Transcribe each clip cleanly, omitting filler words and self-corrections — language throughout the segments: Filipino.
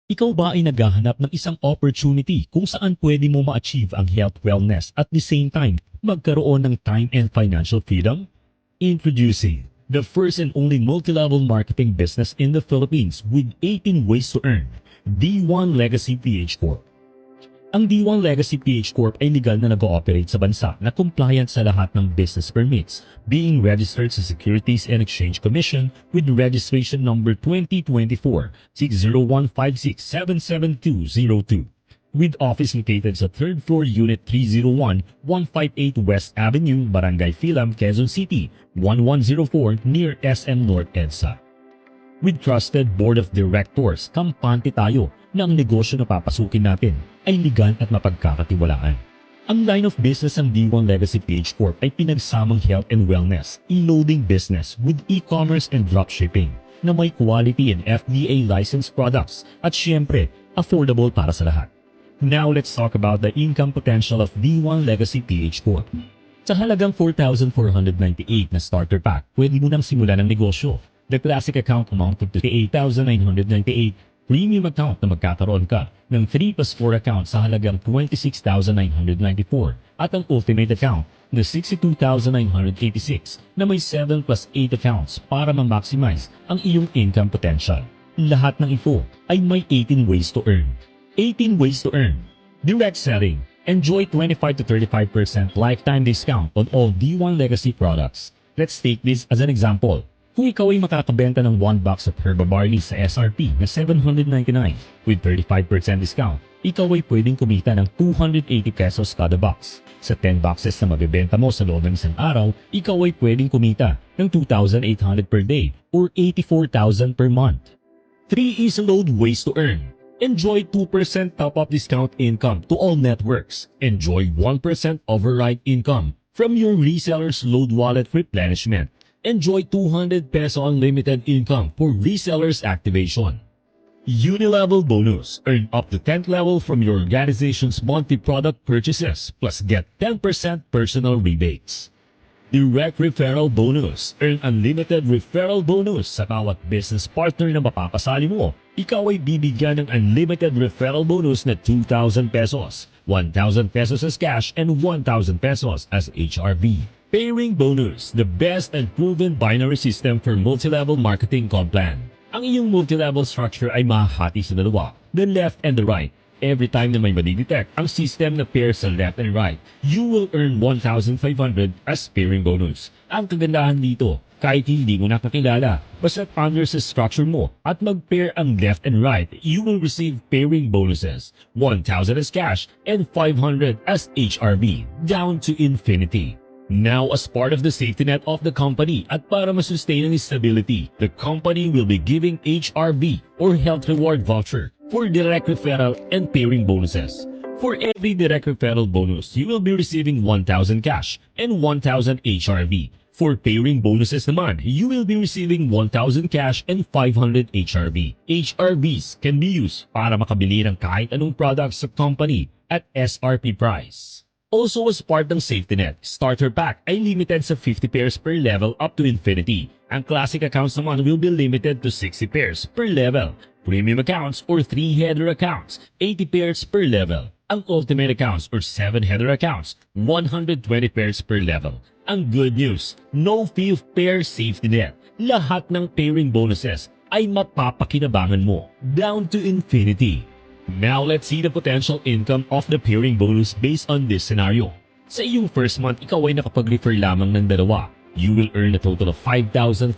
Ikaw ba ay naghahanap ng isang opportunity kung saan pwede mo ma-achieve ang health wellness at the same time magkaroon ng time and financial freedom? Introducing the first and only multi-level marketing business in the Philippines with 18 ways to earn, D1 Legacy PH Corp. Ang D1 Legacy PH Corp ay legal na nag-ooperate sa bansa na compliant sa lahat ng business permits, being registered sa Securities and Exchange Commission with registration number 2024-60156-77202. With office located sa 3rd floor Unit 301, 158 West Avenue, Barangay Filam, Quezon City, 1104 near SM North EDSA. With trusted board of directors, kampante tayo na ang negosyo na papasukin natin ay legal at mapagkakatiwalaan. Ang line of business ng D1 Legacy PH Corp ay pinagsamang health and wellness, e-loading business with e-commerce and dropshipping na may quality and FDA licensed products at syempre, affordable para sa lahat. Now let's talk about the income potential of D1 Legacy PH Corp. Sa halagang 4,498 na starter pack, pwede mo nang simulan ang negosyo. The classic account amounted to 8,998, premium account na magkakaroon ka ng 3 plus 4 account sa halagang 26,994 at ang ultimate account na 62,986 na may 7 plus 8 accounts para ma-maximize ang iyong income potential. Lahat ng ito ay may 18 ways to earn. 18 ways to earn. Direct selling. Enjoy 25 to 35% lifetime discount on all D1 Legacy products. Let's take this as an example. Kung ikaw ay makakabenta ng 1 box of Herba Barley sa SRP na 799 with 35% discount, ikaw ay pwedeng kumita ng 280 pesos kada box. Sa 10 boxes na mabibenta mo sa loob ng isang araw, ikaw ay pwedeng kumita ng 2,800 per day or 84,000 per month. 3 easy load ways to earn. Enjoy 2% top-up discount income to all networks. Enjoy 1% override income from your reseller's load wallet replenishment. Enjoy 200 peso unlimited income for resellers activation. Unilevel bonus. Earn up to 10th level from your organization's monthly product purchases plus get 10% personal rebates. Direct referral bonus. Earn unlimited referral bonus sa bawat business partner na mapapasali mo. Ikaw ay bibigyan ng unlimited referral bonus na 2,000 pesos, 1,000 pesos as cash, and 1,000 pesos as HRV. Pairing bonus, the best and proven binary system for multi-level marketing comp plan. Ang iyong multi-level structure ay mahahati sa dalawa, the left and the right. Every time na may madidetect ang system na pair sa left and right, you will earn 1,500 as pairing bonus. Ang kagandahan dito, kahit hindi mo nakakilala, basta under sa structure mo at mag-pair ang left and right, you will receive pairing bonuses, 1,000 as cash and 500 as HRV, down to infinity. Now, as part of the safety net of the company at para masustain ang stability, the company will be giving HRV or Health Reward Voucher for direct referral and pairing bonuses. For every direct referral bonus, you will be receiving 1,000 cash and 1,000 HRV. For pairing bonuses naman, you will be receiving 1,000 cash and 500 HRV. HRVs can be used para makabili ng kahit anong products sa company at SRP price. Also, as part ng safety net, starter pack ay limited sa 50 pairs per level up to infinity. Ang classic accounts naman will be limited to 60 pairs per level. Premium accounts or 3-header accounts, 80 pairs per level. Ang ultimate accounts or 7-header accounts, 120 pairs per level. Ang good news, no fee of pair safety net. Lahat ng pairing bonuses ay mapapakinabangan mo down to infinity. Now let's see the potential income of the pairing bonus based on this scenario. Sa iyong first month, ikaw ay nakapag-refer lamang ng dalawa. You will earn a total of 5,500,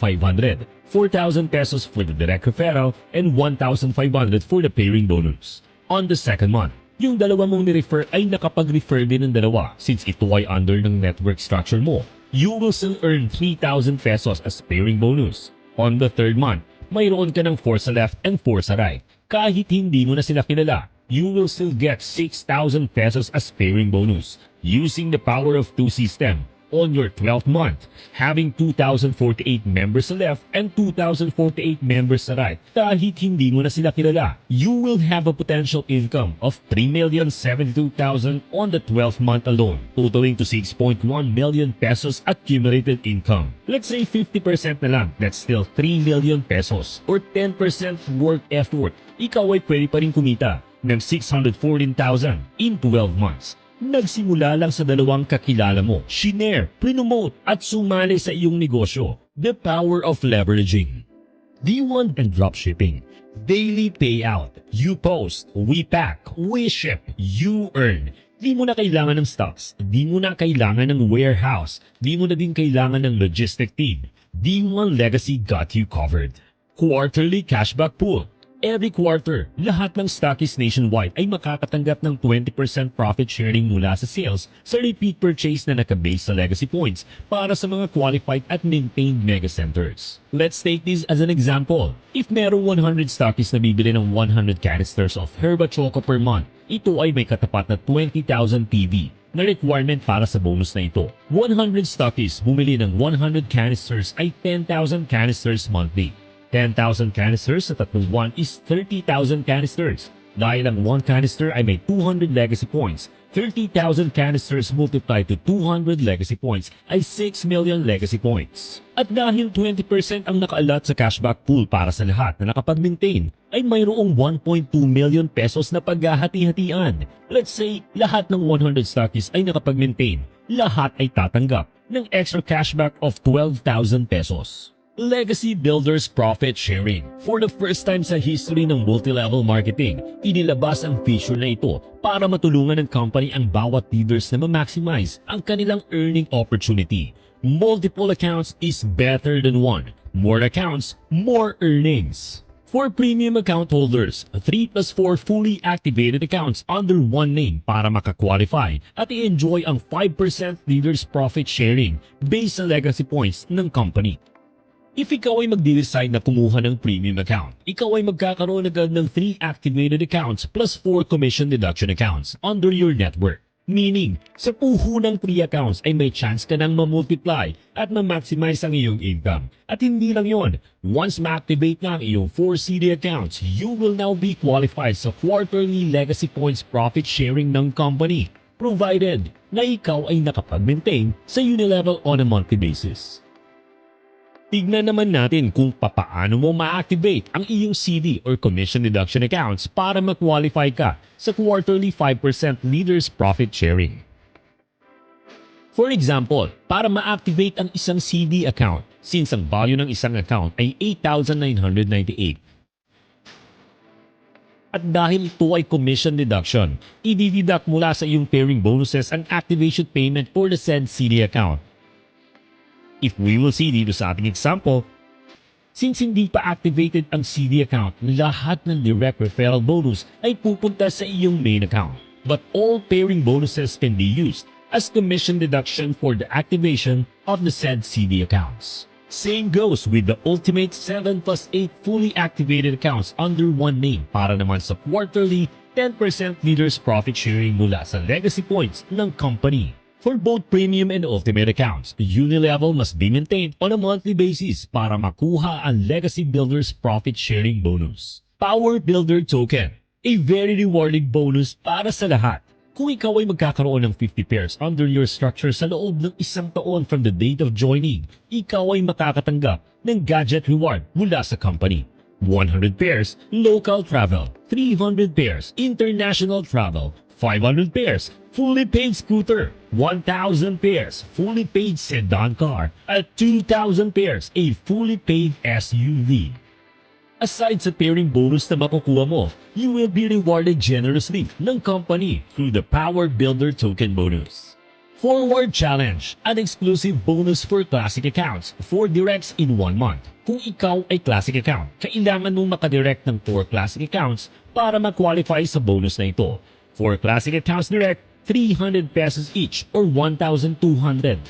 4,000 pesos for the direct referral, and 1,500 for the pairing bonus. On the second month, yung dalawa mong ni-refer ay nakapag-refer din ng dalawa since ito ay under ng network structure mo. You will still earn 3,000 pesos as pairing bonus. On the third month, mayroon ka ng 4 sa left and 4 sa right. Kahit hindi mo na sila kilala, you will still get 6,000 pesos as pairing bonus. Using the power of 2 system, on your 12th month, having 2,048 members sa left and 2,048 members sa right. Kahit hindi mo na sila kilala, you will have a potential income of 3,072,000 on the 12th month alone, totaling to 6.1 million pesos accumulated income. Let's say 50% na lang, that's still 3 million pesos or 10% work effort. Ikaw ay pwede pa rin kumita ng 614,000 in 12 months. Nagsimula lang sa dalawang kakilala mo, shinare, promote at sumali sa iyong negosyo. The power of leveraging. D1 and dropshipping. Daily payout. You post, we pack, we ship, you earn. Di mo na kailangan ng stocks, di mo na kailangan ng warehouse, di mo na din kailangan ng logistic team. D1 Legacy got you covered. Quarterly cashback pool. Every quarter, lahat ng stockists nationwide ay makakatanggap ng 20% profit sharing mula sa sales sa repeat purchase na nakabase sa legacy points para sa mga qualified at maintained mega centers. Let's take this as an example. If merong 100 stockists na bibili ng 100 canisters of Herba Choco per month, ito ay may katapat na 20,000 PV na requirement para sa bonus na ito. 100 stockists bumili ng 100 canisters ay 10,000 canisters monthly. 10,000 canisters sa tatlong buwan is 30,000 canisters. Dahil ang 1 canister ay may 200 legacy points, 30,000 canisters multiplied to 200 legacy points ay 6 million legacy points. At dahil 20% ang nakaalat sa cashback pool para sa lahat na nakapag-maintain, ay mayroong 1.2 million pesos na paghahati-hatian. Let's say, lahat ng 100 stockists ay nakapag-maintain. Lahat ay tatanggap ng extra cashback of 12,000 pesos. Legacy Builders Profit Sharing. For the first time sa history ng multi-level marketing, inilabas ang feature na ito para matulungan ng company ang bawat leaders na ma-maximize ang kanilang earning opportunity. Multiple accounts is better than one. More accounts, more earnings. For premium account holders, 3 plus 4 fully activated accounts under one name para makakwalify at i-enjoy ang 5% leaders profit sharing based sa legacy points ng company. If ikaw ay magde-decide na kumuha ng premium account, ikaw ay magkakaroon agad ng 3 activated accounts plus 4 commission deduction accounts under your network. Meaning, sa puhunang 3 accounts ay may chance ka nang ma-multiply at ma-maximize ang iyong income. At hindi lang yon, once ma-activate na ang iyong 4 CD accounts, you will now be qualified sa quarterly legacy points profit sharing ng company, provided na ikaw ay nakapag-maintain sa Unilevel on a monthly basis. Tignan naman natin kung papaano mo ma-activate ang iyong CD or commission deduction accounts para ma-qualify ka sa quarterly 5% leaders profit sharing. For example, para ma-activate ang isang CD account, since ang value ng isang account ay 8,998. At dahil ito ay commission deduction, i-deduct mula sa iyong pairing bonuses ang activation payment for the said CD account. If we will see dito sa ating example, since hindi pa activated ang CD account, lahat ng direct referral bonus ay pupunta sa iyong main account. But all pairing bonuses can be used as commission deduction for the activation of the said CD accounts. Same goes with the ultimate 7 plus 8 fully activated accounts under one name para naman sa quarterly 10% leaders profit sharing mula sa legacy points ng company. For both premium and ultimate accounts, Unilevel must be maintained on a monthly basis para makuha ang Legacy Builders Profit Sharing Bonus. Power Builder Token, a very rewarding bonus para sa lahat. Kung ikaw ay magkakaroon ng 50 pairs under your structure sa loob ng isang taon from the date of joining, ikaw ay makakatanggap ng gadget reward mula sa company. 100 pairs, local travel. 300 pairs, international travel. 500 pairs, fully paid scooter. 1,000 pairs, fully paid sedan car. At 2,000 pairs, a fully paid SUV. Aside sa pairing bonus na makukuha mo, you will be rewarded generously ng company through the Power Builder Token Bonus. Forward Challenge, an exclusive bonus for classic accounts, 4 directs in 1 month. Kung ikaw ay classic account, kailangan mong makadirect ng 4 classic accounts para ma-qualify sa bonus na ito. 4 classic accounts direct, 300 pesos each or 1,200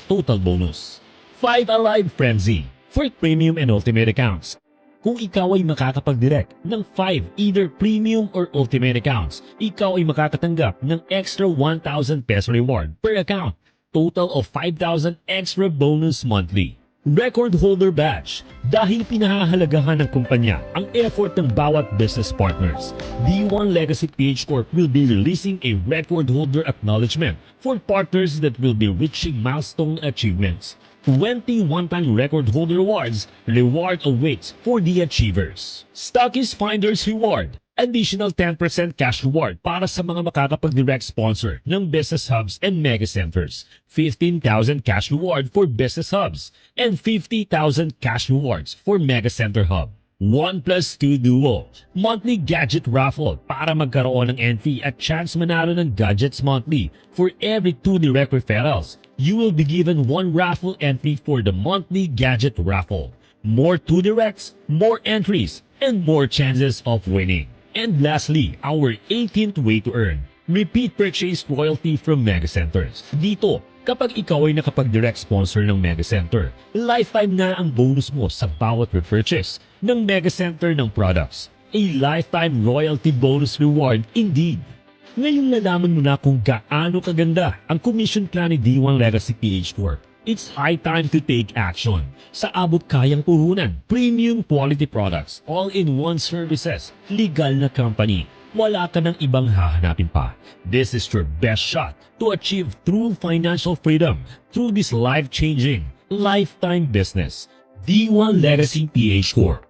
total bonus. 5 Alive Frenzy for premium and ultimate accounts. Kung ikaw ay makakapag-direct ng 5 either premium or ultimate accounts, ikaw ay makakatanggap ng extra 1,000 peso reward per account. total of 5,000 extra bonus monthly. Record holder badge. Dahil pinahahalagahan ng kumpanya ang effort ng bawat business partners, D1 Legacy PH Corp will be releasing a record holder acknowledgement for partners that will be reaching milestone achievements. 20 one-time record holder awards reward awaits for the achievers. Stockies Finders Reward. Additional 10% cash reward para sa mga makakapag-direct sponsor ng business hubs and mega centers. 15,000 cash reward for business hubs and 50,000 cash rewards for mega center hub. 1 plus 2 duo. Monthly gadget raffle para magkaroon ng entry at chance manalo ng gadgets monthly. For every 2 direct referrals, you will be given 1 raffle entry for the monthly gadget raffle. More 2 directs, more entries, and more chances of winning. And lastly, our 18th way to earn. Repeat purchase royalty from Mega Centers. Dito, kapag ikaw ay nakapag-direct sponsor ng Mega Center, lifetime na ang bonus mo sa bawat repurchase ng Mega Center ng products. A lifetime royalty bonus reward indeed. Ngayon nalaman mo na kung gaano kaganda ang commission plan ni D1 Legacy PH Corp. It's high time to take action. Sa abot kayang puhunan, premium quality products, all-in-one services, legal na company. Wala ka ng ibang hahanapin pa. This is your best shot to achieve true financial freedom through this life-changing, lifetime business. D1 Legacy PH Corp.